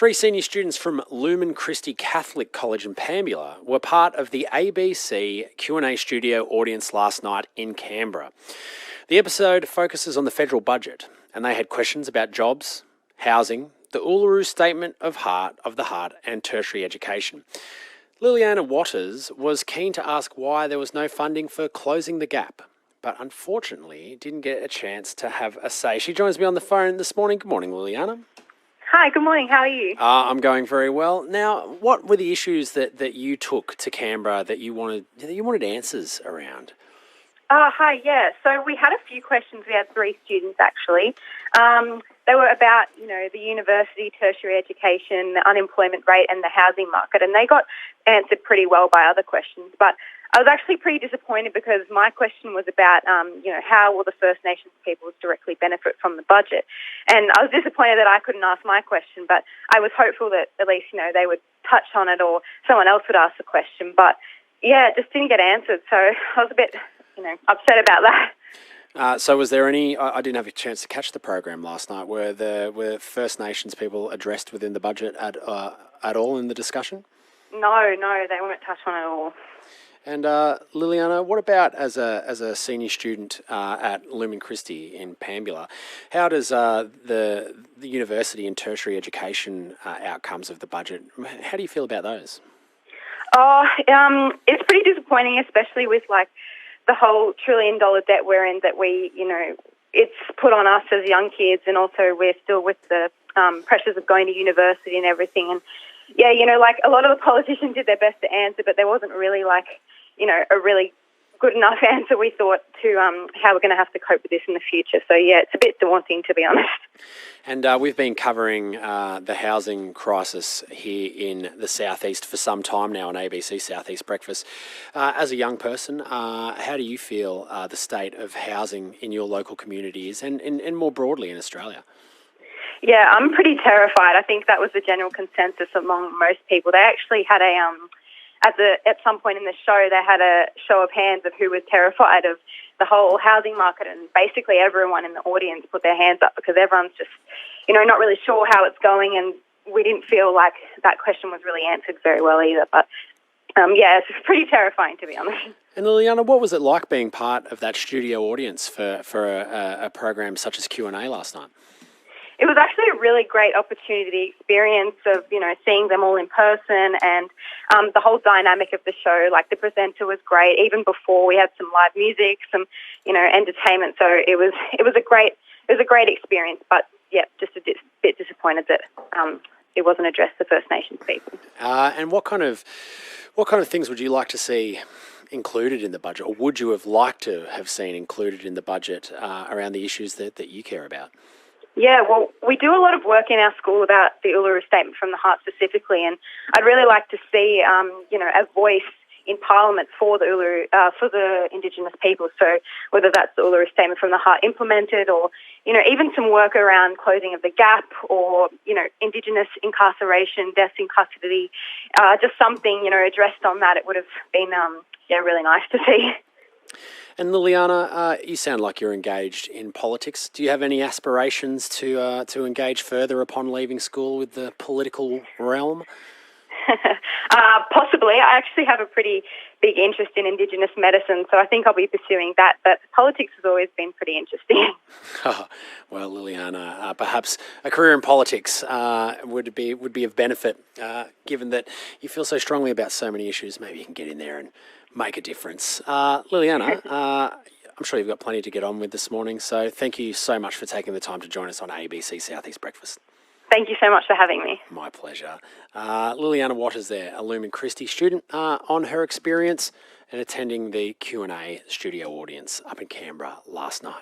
Three senior students from Lumen Christi Catholic College in Pambula were part of the ABC Q&A studio audience last night in Canberra. The episode focuses on the federal budget, and they had questions about jobs, housing, the Uluru Statement of the Heart and tertiary education. Liliana Watters was keen to ask why there was no funding for closing the gap, but unfortunately didn't get a chance to have a say. She joins me on the phone this morning. Good morning, Liliana. Hi, good morning. How are you? I'm going very well. Now, what were the issues that you took to Canberra that you wanted answers around? Hi, yeah. So we had a few questions. We had three students, actually. They were about, the university, tertiary education, the unemployment rate and the housing market, and they got answered pretty well by other questions. But I was actually pretty disappointed because my question was about, how will the First Nations peoples directly benefit from the budget? And I was disappointed that I couldn't ask my question, but I was hopeful that at least, they would touch on it or someone else would ask the question. But, yeah, it just didn't get answered, so I was a bit, upset about that. So was there any, I didn't have a chance to catch the program last night, were First Nations people addressed within the budget at all in the discussion? No, they weren't touched on at all. And Liliana, what about as a senior student at Lumen Christi in Pambula? How does the university and tertiary education outcomes of the budget, how do you feel about those? It's pretty disappointing, especially with the whole $1 trillion debt we're in, that we, it's put on us as young kids, and also we're still with the pressures of going to university and everything. And yeah, a lot of the politicians did their best to answer, but there wasn't really a really good enough answer, we thought, to how we're going to have to cope with this in the future. So yeah, it's a bit daunting, to be honest. And we've been covering the housing crisis here in the southeast for some time now on ABC Southeast Breakfast. As a young person, how do you feel the state of housing in your local communities and more broadly in Australia? Yeah, I'm pretty terrified. I think that was the general consensus among most people. They actually had at some point in the show, they had a show of hands of who was terrified of the whole housing market, and basically everyone in the audience put their hands up because everyone's just, not really sure how it's going, and we didn't feel like that question was really answered very well either. But yeah, it's pretty terrifying, to be honest. And Liliana, what was it like being part of that studio audience for a program such as Q&A last night? It was actually a really great opportunity, the experience of, seeing them all in person, and the whole dynamic of the show. The presenter was great. Even before, we had some live music, some, entertainment. So it was a great experience. But yeah, just a bit disappointed that it wasn't addressed to First Nations people. And what kind of things would you like to see included in the budget, or would you have liked to have seen included in the budget around the issues that you care about? Yeah, well, we do a lot of work in our school about the Uluru Statement from the Heart specifically, and I'd really like to see, a voice in Parliament for the Uluru, for the Indigenous people. So whether that's the Uluru Statement from the Heart implemented, or even some work around closing of the gap, or Indigenous incarceration, deaths in custody, just something addressed on that. It would have been really nice to see. And Liliana, you sound like you're engaged in politics. Do you have any aspirations to engage further upon leaving school with the political realm? Possibly. I actually have a pretty big interest in Indigenous medicine, so I think I'll be pursuing that. But politics has always been pretty interesting. Well, Liliana, perhaps a career in politics would be of benefit, given that you feel so strongly about so many issues. Maybe you can get in there and make a difference. Liliana, I'm sure you've got plenty to get on with this morning, so thank you so much for taking the time to join us on ABC Southeast Breakfast. Thank you so much for having me. My pleasure. Liliana Watters there, a Lumen Christi student, on her experience and attending the Q&A studio audience up in Canberra last night.